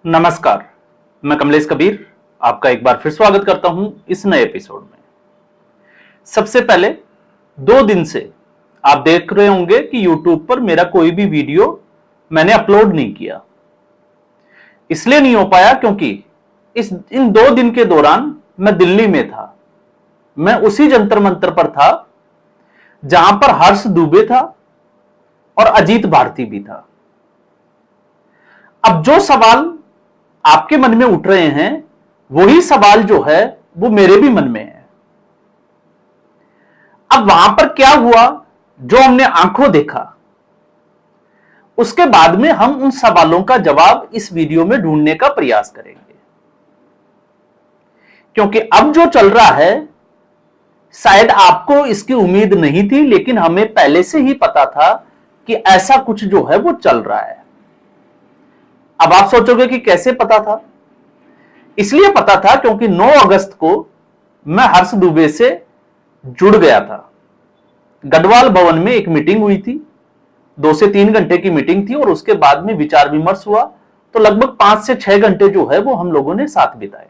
नमस्कार, मैं कमलेश कबीर आपका एक बार फिर स्वागत करता हूं इस नए एपिसोड में। सबसे पहले 2 दिन से आप देख रहे होंगे कि YouTube पर मेरा कोई भी वीडियो मैंने अपलोड नहीं किया। इसलिए नहीं हो पाया क्योंकि इन 2 दिन के दौरान मैं दिल्ली में था। मैं उसी जंतर मंतर पर था जहां पर हर्ष दुबे था और अजीत भारती भी था। अब जो सवाल आपके मन में उठ रहे हैं वही सवाल जो है वो मेरे भी मन में है। अब वहां पर क्या हुआ जो हमने आंखों देखा, उसके बाद में हम उन सवालों का जवाब इस वीडियो में ढूंढने का प्रयास करेंगे। क्योंकि अब जो चल रहा है शायद आपको इसकी उम्मीद नहीं थी, लेकिन हमें पहले से ही पता था कि ऐसा कुछ जो है वो चल रहा है। अब आप सोचोगे कि कैसे पता था? इसलिए पता था क्योंकि 9 अगस्त को मैं हर्ष दुबे से जुड़ गया था। गढ़वाल भवन में एक मीटिंग हुई थी, 2 से 3 घंटे की मीटिंग थी और उसके बाद में विचार विमर्श हुआ। तो लगभग 5 से 6 घंटे जो है वो हम लोगों ने साथ बिताए।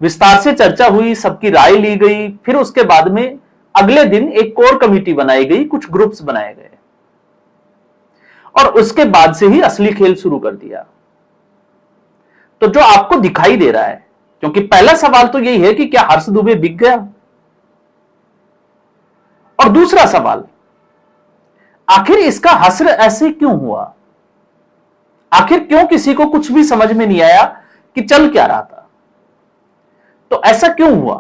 विस्तार से चर्चा हुई, सबकी राय ली गई। फिर उसके बाद में अगले दिन एक कोर कमेटी बनाई गई, कुछ ग्रुप्स बनाए गए और उसके बाद से ही असली खेल शुरू कर दिया। तो जो आपको दिखाई दे रहा है, क्योंकि पहला सवाल तो यही है कि क्या हर्ष दुबे बिक गया, और दूसरा सवाल आखिर इसका हश्र ऐसे क्यों हुआ, आखिर क्यों किसी को कुछ भी समझ में नहीं आया कि चल क्या रहा था, तो ऐसा क्यों हुआ।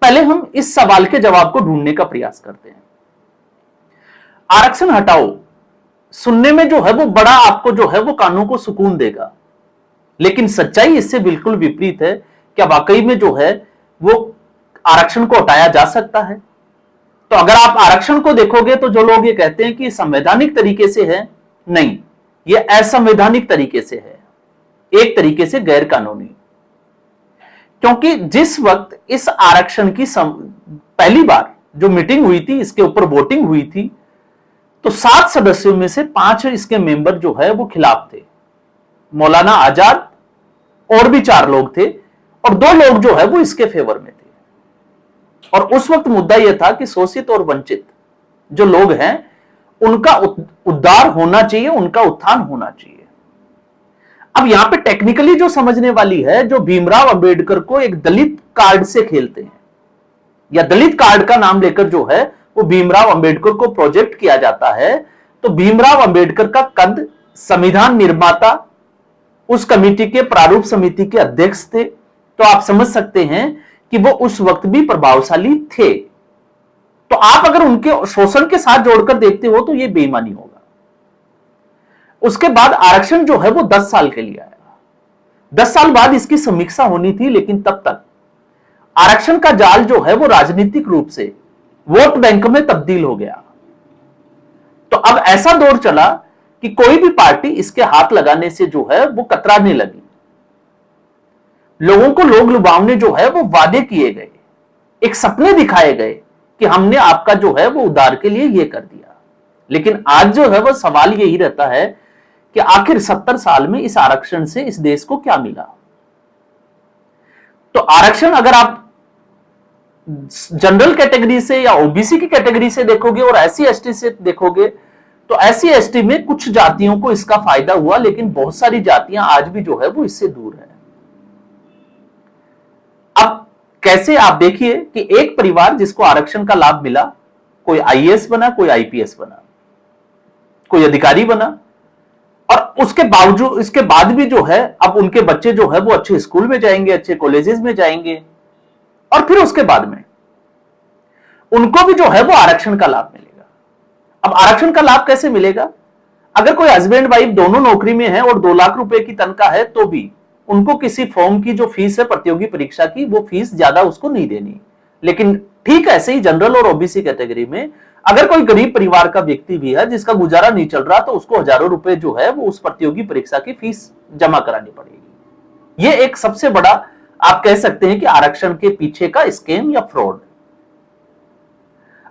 पहले हम इस सवाल के जवाब को ढूंढने का प्रयास करते हैं। आरक्षण हटाओ सुनने में जो है वो बड़ा आपको जो है वो कानों को सुकून देगा, लेकिन सच्चाई इससे बिल्कुल विपरीत है। क्या वाकई में जो है वो आरक्षण को हटाया जा सकता है? तो अगर आप आरक्षण को देखोगे तो जो लोग ये कहते हैं कि संवैधानिक तरीके से है, नहीं, ये असंवैधानिक तरीके से है, एक तरीके से गैर कानूनी। क्योंकि जिस वक्त इस आरक्षण की पहली बार जो मीटिंग हुई थी, इसके ऊपर वोटिंग हुई थी, तो 7 सदस्यों में से 5 इसके मेंबर जो है वो खिलाफ थे। मौलाना आजाद और भी 4 लोग थे और 2 लोग जो है वो इसके फेवर में थे। और उस वक्त मुद्दा यह था कि शोषित और वंचित जो लोग हैं उनका उद्धार होना चाहिए, उनका उत्थान होना चाहिए। अब यहां पे टेक्निकली जो समझने वाली है, जो भीमराव अंबेडकर को एक दलित कार्ड से खेलते हैं या दलित कार्ड का नाम लेकर जो है वो भीमराव अंबेडकर को प्रोजेक्ट किया जाता है, तो भीमराव अंबेडकर का कद संविधान निर्माता उस कमेटी के प्रारूप समिति के अध्यक्ष थे, तो आप समझ सकते हैं कि वो उस वक्त भी प्रभावशाली थे। तो आप अगर उनके शोषण के साथ जोड़कर देखते हो तो ये बेईमानी होगा। उसके बाद आरक्षण जो है वो 10 साल के लिए आया। 10 साल बाद इसकी समीक्षा होनी थी, लेकिन तब तक आरक्षण का जाल जो है वो राजनीतिक रूप से वोट बैंक में तब्दील हो गया। तो अब ऐसा दौर चला कि कोई भी पार्टी इसके हाथ लगाने से जो है वो कतराने लगी। लोगों को लोग लुभावने जो है वो वादे किए गए, एक सपने दिखाए गए कि हमने आपका जो है वो उद्धार के लिए ये कर दिया। लेकिन आज जो है वो सवाल यही रहता है कि आखिर 70 साल में इस आरक्षण से इस देश को क्या मिला। तो आरक्षण अगर आप जनरल कैटेगरी से या ओबीसी की कैटेगरी से देखोगे और एससी एसटी से देखोगे, तो एससी एसटी में कुछ जातियों को इसका फायदा हुआ, लेकिन बहुत सारी जातियां आज भी जो है वो इससे दूर है। अब कैसे, आप देखिए कि एक परिवार जिसको आरक्षण का लाभ मिला, कोई आईएएस बना, कोई आईपीएस बना, कोई अधिकारी बना, और उसके बावजूद इसके बाद भी जो है अब उनके बच्चे जो है वो अच्छे स्कूल में जाएंगे, अच्छे कॉलेजेस में जाएंगे, और फिर उसके बाद में उनको भी जो है वो आरक्षण का लाभ मिलेगा। अब आरक्षण का लाभ कैसे मिलेगा? अगर कोई हस्बैंड वाइफ दोनों नौकरी में है और 2 लाख रुपए की तनख्वाह है, तो भी उनको किसी फॉर्म की जो फीस है प्रतियोगी परीक्षा की, वो फीस ज्यादा उसको नहीं देनी। लेकिन ठीक ऐसे ही जनरल और ओबीसी कैटेगरी में अगर कोई गरीब परिवार का व्यक्ति भी है जिसका गुजारा नहीं चल रहा, तो उसको हजारों रुपए जो है वो उस प्रतियोगी परीक्षा की फीस जमा करानी पड़ेगी। ये एक सबसे बड़ा आप कह सकते हैं कि आरक्षण के पीछे का स्कैम या फ्रॉड।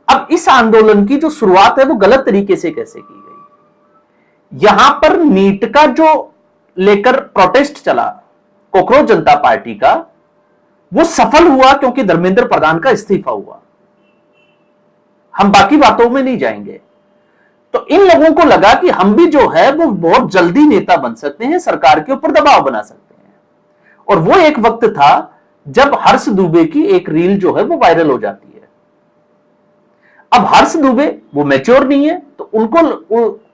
अब इस आंदोलन की जो शुरुआत है वो गलत तरीके से कैसे की गई? यहां पर नीट का जो लेकर प्रोटेस्ट चला कॉकरोच जनता पार्टी का, वो सफल हुआ क्योंकि धर्मेंद्र प्रधान का इस्तीफा हुआ। हम बाकी बातों में नहीं जाएंगे। तो इन लोगों को लगा कि हम भी जो है वो बहुत जल्दी नेता बन सकते हैं, सरकार के ऊपर दबाव बना सकते हैं। और वो एक वक्त था जब हर्ष दुबे की एक रील जो है वो वायरल हो जाती है। अब हर्ष दुबे वो मैच्योर नहीं है, तो उनको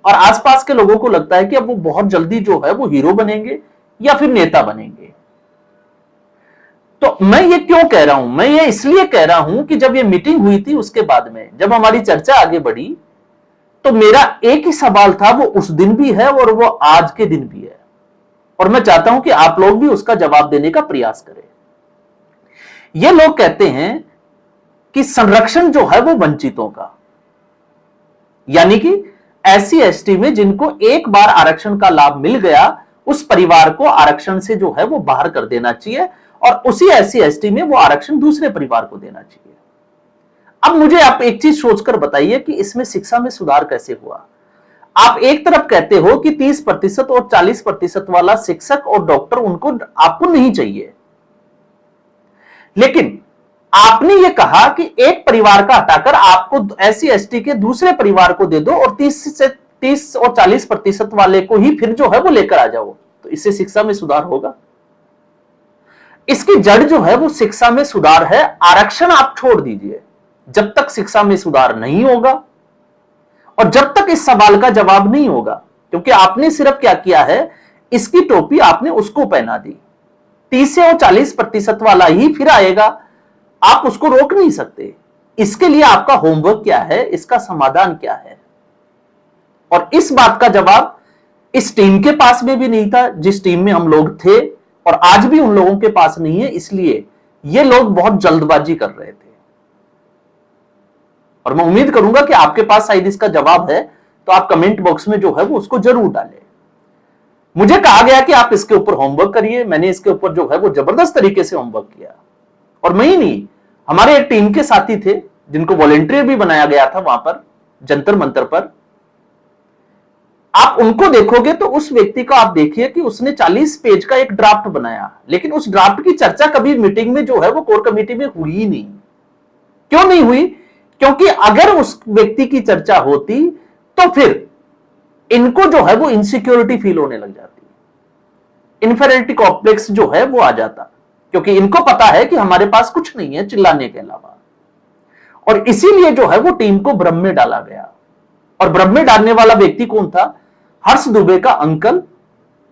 और आसपास के लोगों को लगता है कि अब वो बहुत जल्दी जो है वो हीरो बनेंगे या फिर नेता बनेंगे। तो मैं ये क्यों कह रहा हूं? मैं ये इसलिए कह रहा हूं कि जब ये मीटिंग हुई थी उसके बाद में जब हमारी चर्चा आगे बढ़ी, तो मेरा एक ही सवाल था, वो उस दिन भी है और वो आज के दिन भी है, और मैं चाहता हूं कि आप लोग भी उसका जवाब देने का प्रयास करें। ये लोग कहते हैं कि संरक्षण जो है वो वंचितों का, यानी कि एससी एसटी में जिनको एक बार आरक्षण का लाभ मिल गया उस परिवार को आरक्षण से जो है वो बाहर कर देना चाहिए, और उसी एससी एसटी में वो आरक्षण दूसरे परिवार को देना चाहिए। अब मुझे आप एक चीज सोचकर बताइए कि इसमें शिक्षा में सुधार कैसे हुआ। आप एक तरफ कहते हो कि 30% और 40% वाला शिक्षक और डॉक्टर उनको आपको नहीं चाहिए, लेकिन आपने ये कहा कि एक परिवार का हटाकर आपको एससी एसटी के दूसरे परिवार को दे दो और 30 और 40% वाले को ही फिर जो है वो लेकर आ जाओ, तो इससे शिक्षा में सुधार होगा? इसकी जड़ जो है वो शिक्षा में सुधार है। आरक्षण आप छोड़ दीजिए, जब तक शिक्षा में सुधार नहीं होगा और जब तक इस सवाल का जवाब नहीं होगा, क्योंकि आपने सिर्फ क्या किया है, इसकी टोपी आपने उसको पहना दी। 30 और 40% वाला ही फिर आएगा, आप उसको रोक नहीं सकते। इसके लिए आपका होमवर्क क्या है, इसका समाधान क्या है? और इस बात का जवाब इस टीम के पास में भी नहीं था जिस टीम में हम लोग थे, और आज भी उन लोगों के पास नहीं है। इसलिए ये लोग बहुत जल्दबाजी कर रहे थे, और मैं उम्मीद करूंगा कि आपके पास शायद इसका जवाब है, तो आप कमेंट बॉक्स में जो है वो उसको जरूर डालें। मुझे कहा गया कि आप इसके ऊपर होमवर्क करिए, मैंने इसके ऊपर जो है वो जबरदस्त तरीके से होमवर्क किया, और मैं ही नहीं, हमारे एक टीम के साथी थे जिनको वॉलंटियर भी बनाया गया था वहां पर जंतर मंतर पर। आप उनको देखोगे तो उस व्यक्ति को आप देखिए कि उसने 40 पेज का एक ड्राफ्ट बनाया, लेकिन उस ड्राफ्ट की चर्चा कभी मीटिंग में जो है वो कोर कमेटी में हुई ही नहीं। क्यों नहीं हुई? क्योंकि अगर उस व्यक्ति की चर्चा होती तो फिर इनको जो है वो इनसिक्योरिटी फील होने लग जाती, इन्फेरिटी कॉम्प्लेक्स जो है वो आ जाता, क्योंकि इनको पता है कि हमारे पास कुछ नहीं है चिल्लाने के अलावा। और इसीलिए जो है वो टीम को भ्रम में डाला गया, और भ्रम में डालने वाला व्यक्ति कौन था? हर्ष दुबे का अंकल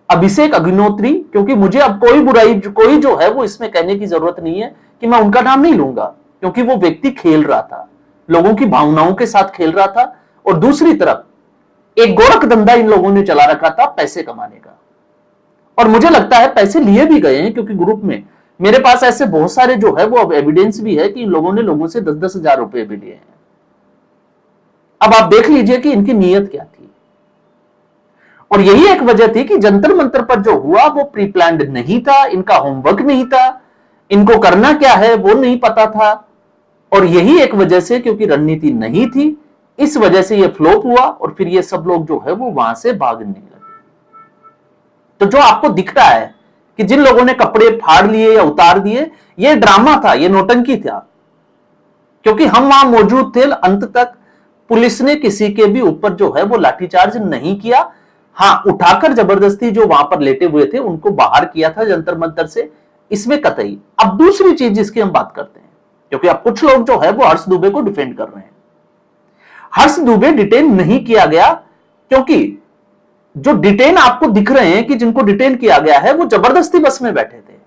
अभिषेक अग्निहोत्री। क्योंकि मुझे अब कोई जो है वो इसमें कहने की जरूरत नहीं है कि मैं उनका नाम नहीं लूंगा, क्योंकि वो व्यक्ति खेल रहा था, लोगों की भावनाओं के साथ खेल रहा था, और दूसरी तरफ एक गोरख धंधा इन लोगों ने चला रखा था पैसे कमाने का। और मुझे लगता है पैसे लिए भी गए हैं, क्योंकि ग्रुप में मेरे पास ऐसे बहुत सारे जो है वो अब एविडेंस भी है कि इन लोगों ने लोगों से 10-10 हजार रुपए भी लिए हैं। अब आप देख लीजिए कि इनकी नीयत क्या थी, और यही एक वजह थी कि जंतर मंतर पर जो हुआ वो प्री प्लान्ड नहीं था, इनका होमवर्क नहीं था, इनको करना क्या है वो नहीं पता था, और यही एक वजह से, क्योंकि रणनीति नहीं थी, इस वजह से ये फ्लॉप हुआ, और फिर ये सब लोग जो है वो वहां से भागने लगे। तो जो आपको दिख रहा है कि जिन लोगों ने कपड़े फाड़ लिए या उतार दिए, ये ड्रामा था, ये नौटंकी था, क्योंकि हम वहां मौजूद थे अंत तक। पुलिस ने किसी के भी ऊपर जो है वो लाठीचार्ज नहीं किया। हाँ, उठाकर जबरदस्ती जो वहां पर लेटे हुए थे उनको बाहर किया था जंतर मंतर से, इसमें कतई। अब दूसरी चीज जिसकी हम बात करते हैं, क्योंकि अब कुछ लोग जो है वो हर्ष दुबे को डिफेंड कर रहे हैं। हर्ष दुबे डिटेन नहीं किया गया, क्योंकि जो डिटेन आपको दिख रहे हैं कि जिनको डिटेन किया गया है वो जबरदस्ती बस में बैठे थे।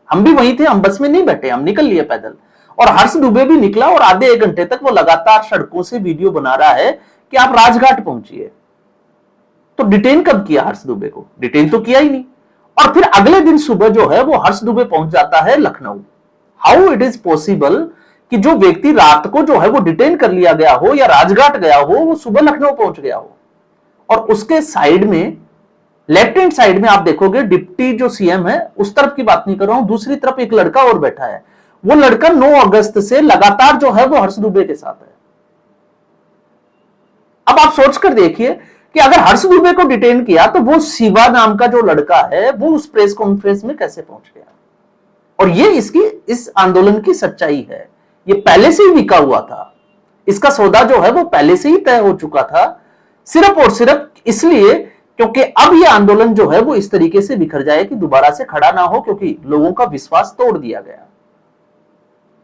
हम भी वहीं थे, हम बस में नहीं बैठे, हम निकल लिए पैदल। और हर्ष दुबे भी निकला, और आधे 1 घंटे तक वो लगातार सड़कों से वीडियो बना रहा है कि आप राजघाट पहुंचिए। तो डिटेन कब किया हर्ष दुबे को? डिटेन तो किया ही नहीं। और फिर अगले दिन सुबह जो है वो हर्ष दुबे पहुंच जाता है Lucknow. How it is possible कि जो व्यक्ति रात को जो है वो डिटेन कर लिया गया हो या राजघाट गया हो, वो सुबह लखनऊ पहुंच गया हो? और उसके साइड में, लेफ्ट हैंड साइड में आप देखोगे डिप्टी जो सीएम है, उस तरफ की बात नहीं कर रहा हूं, दूसरी तरफ एक लड़का और बैठा है। वो लड़का 9 अगस्त से लगातार जो है वो हर्ष दुबे के साथ है। अब आप सोचकर देखिए कि अगर हर्ष दुबे को डिटेन किया तो वो शिवा नाम का जो लड़का है वो उस प्रेस कॉन्फ्रेंस में कैसे पहुंच गया। और ये इस आंदोलन की सच्चाई है। ये पहले से ही बिका हुआ था, इसका सौदा जो है वो पहले से ही तय हो चुका था, सिर्फ और सिर्फ इसलिए क्योंकि अब ये आंदोलन जो है वो इस तरीके से बिखर जाए कि दोबारा से खड़ा ना हो, क्योंकि लोगों का विश्वास तोड़ दिया गया।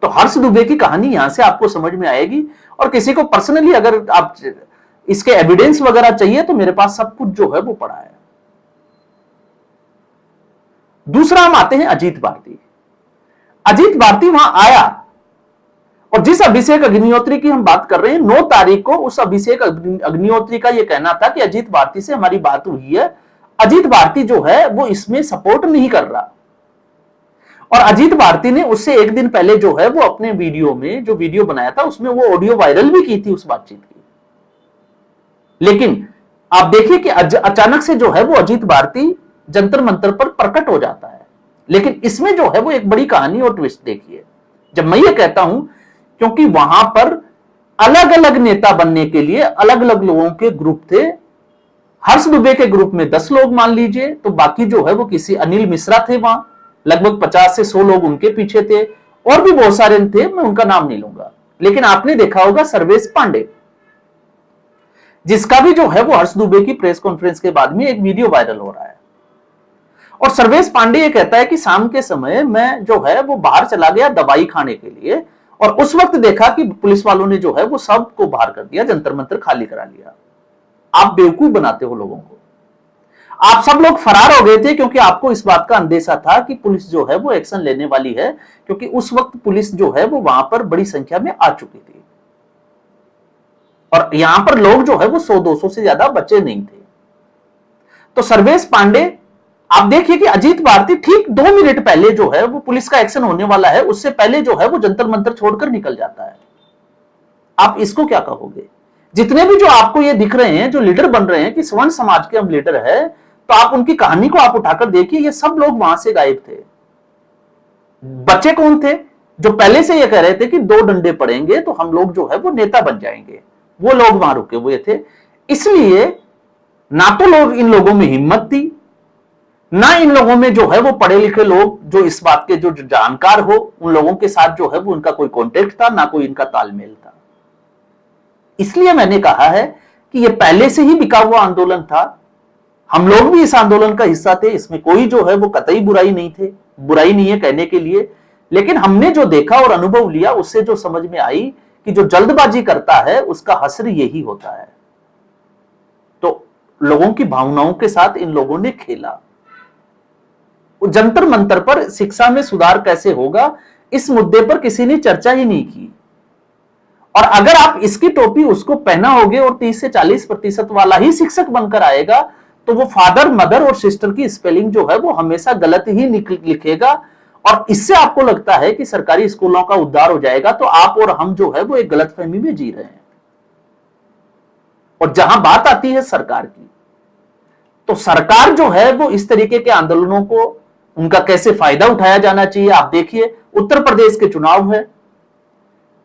तो हर्ष दुबे की कहानी यहां से आपको समझ में आएगी। और किसी को पर्सनली अगर आप इसके एविडेंस वगैरह चाहिए तो मेरे पास सब कुछ जो है वो पड़ा है। दूसरा हम आते हैं अजीत भारती। अजीत भारती वहां आया और जिस अभिषेक अग्निहोत्री की हम बात कर रहे हैं, 9 तारीख को उस अभिषेक अग्निहोत्री का यह कहना था कि अजीत भारती से हमारी बात हुई है, अजीत भारती जो है वो इसमें सपोर्ट नहीं कर रहा। और अजीत भारती ने उससे एक दिन पहले जो है वो अपने वीडियो में जो वीडियो बनाया था उसमें वो ऑडियो वायरल भी की थी उस बातचीत की। लेकिन आप देखिए कि अचानक से जो है वो अजीत भारती जंतर मंतर पर प्रकट हो जाता है। लेकिन इसमें जो है वो एक बड़ी कहानी और ट्विस्ट देखिए। जब मैं ये कहता हूं क्योंकि वहां पर अलग अलग नेता बनने के लिए अलग अलग लोगों के ग्रुप थे। हर्ष दुबे के ग्रुप में 10 लोग मान लीजिए, तो बाकी जो है वो किसी अनिल मिश्रा थे, वहां लगभग 50 से 100 लोग उनके पीछे थे, और भी बहुत सारे थे, मैं उनका नाम नहीं लूंगा। लेकिन आपने देखा होगा सर्वेश पांडे, जिसका भी जो है वो हर्ष दुबे की प्रेस कॉन्फ्रेंस के बाद में एक वीडियो वायरल हो रहा है। और सर्वेश पांडे ये कहता है कि शाम के समय मैं जो है वो बाहर चला गया दवाई खाने के लिए, और उस वक्त देखा कि पुलिस वालों ने जो है वो सबको बाहर कर दिया, जंतर मंतर खाली करा लिया। आप बेवकूफ बनाते हो लोगों को। आप सब लोग फरार हो गए थे क्योंकि आपको इस बात का अंदेशा था कि पुलिस जो है वो एक्शन लेने वाली है, क्योंकि उस वक्त पुलिस जो है वो वहां पर बड़ी संख्या में आ चुकी थी और यहां पर लोग जो है वो 100-200 से ज्यादा बचे नहीं थे। तो सर्वेश पांडे, आप देखिए कि अजीत भारती ठीक 2 मिनट पहले जो है वो पुलिस का एक्शन होने वाला है, उससे पहले जो है वो जंतर मंतर छोड़कर निकल जाता है। आप इसको क्या कहोगे? जितने भी जो आपको ये दिख रहे हैं, जो लीडर बन रहे हैं कि स्वर्ण समाज के हम लीडर है, तो आप उनकी कहानी को आप उठाकर देखिए, ये सब लोग वहां से गायब थे। बच्चे कौन थे? जो पहले से ये कह रहे थे कि 2 डंडे पड़ेंगे तो हम लोग जो है वो नेता बन जाएंगे, वो लोग वहां रुके हुए थे। इसलिए ना तो लोग इन लोगों में हिम्मत थी, ना इन लोगों में जो है वो पढ़े लिखे लोग जो इस बात के जो जानकार हो, उन लोगों के साथ जो है वो उनका कोई कॉन्टेक्ट था, ना कोई इनका तालमेल था। इसलिए मैंने कहा है कि ये पहले से ही बिका हुआ आंदोलन था। हम लोग भी इस आंदोलन का हिस्सा थे, इसमें कोई जो है वो कतई बुराई नहीं है कहने के लिए। लेकिन हमने जो देखा और अनुभव लिया उससे जो समझ में आई कि जो जल्दबाजी करता है उसका हश्र यही होता है। तो लोगों की भावनाओं के साथ इन लोगों ने खेला। जंतर मंतर पर शिक्षा में सुधार कैसे होगा, इस मुद्दे पर किसी ने चर्चा ही नहीं की। और अगर आप इसकी टोपी उसको पहना होगे और 30 से 40% वाला ही शिक्षक बनकर आएगा, तो वो फादर, मदर और सिस्टर की स्पेलिंग जो है वो हमेशा गलत ही लिखेगा। और इससे आपको लगता है कि सरकारी स्कूलों का उद्धार हो जाएगा, तो आप और हम जो है वो एक गलतफहमी में जी रहे हैं। और जहां बात आती है सरकार की, तो सरकार जो है वो इस तरीके के आंदोलनों को उनका कैसे फायदा उठाया जाना चाहिए। आप देखिए उत्तर प्रदेश के चुनाव है,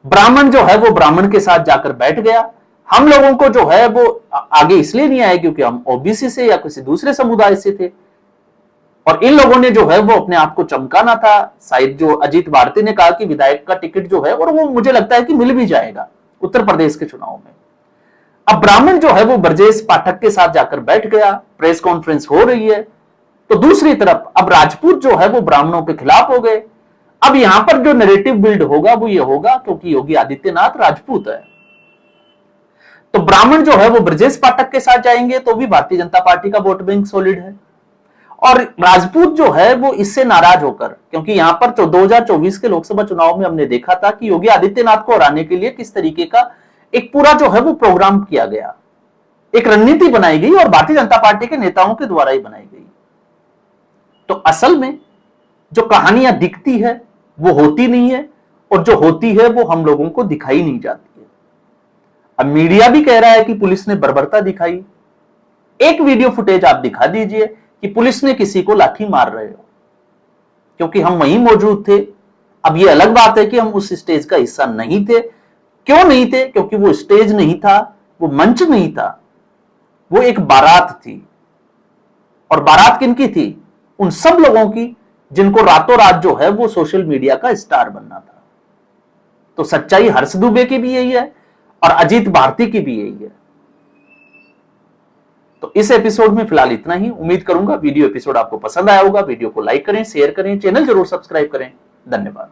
ब्राह्मण जो है वो ब्राह्मण के साथ जाकर बैठ गया। हम लोगों को जो है वो आगे इसलिए नहीं आए क्योंकि हम ओबीसी से या किसी दूसरे समुदाय से थे, और इन लोगों ने जो है वो अपने आप को चमकाना था। शायद जो अजीत भारती ने कहा कि विधायक का टिकट जो है, और वो मुझे लगता है कि मिल भी जाएगा उत्तर प्रदेश के चुनाव में। अब ब्राह्मण जो है वो ब्रजेश पाठक के साथ जाकर बैठ गया, प्रेस कॉन्फ्रेंस हो रही है। तो दूसरी तरफ अब राजपूत जो है वो ब्राह्मणों के खिलाफ हो गए। अब यहां पर जो नैरेटिव बिल्ड होगा वो ये होगा क्योंकि योगी आदित्यनाथ राजपूत है, तो ब्राह्मण जो है वो ब्रजेश पाठक के साथ जाएंगे, तो भी भारतीय जनता पार्टी का वोट बैंक सॉलिड है। और राजपूत जो है वो इससे नाराज होकर, क्योंकि यहां पर 2024 के लोकसभा चुनाव में हमने देखा था कि योगी आदित्यनाथ को हराने के लिए किस तरीके का एक पूरा जो है वो प्रोग्राम किया गया, एक रणनीति बनाई गई और भारतीय जनता पार्टी के नेताओं के द्वारा ही बनाई गई। तो असल में जो कहानियां दिखती है वो होती नहीं है, और जो होती है वो हम लोगों को दिखाई नहीं जाती है। अब मीडिया भी कह रहा है कि पुलिस ने बर्बरता दिखाई। एक वीडियो फुटेज आप दिखा दीजिए कि पुलिस ने किसी को लाठी मार रहे हो, क्योंकि हम वहीं मौजूद थे। अब ये अलग बात है कि हम उस स्टेज का हिस्सा नहीं थे। क्यों नहीं थे? क्योंकि वो स्टेज नहीं था, वो मंच नहीं था। वो एक बारात थी, और बारात किनकी थी? उन सब लोगों की जिनको रातों रात जो है वो सोशल मीडिया का स्टार बनना था। तो सच्चाई हर्ष दुबे की भी यही है और अजीत भारती की भी यही है। तो इस एपिसोड में फिलहाल इतना ही। उम्मीद करूंगा वीडियो एपिसोड आपको पसंद आया होगा। वीडियो को लाइक करें, शेयर करें, चैनल जरूर सब्सक्राइब करें। धन्यवाद।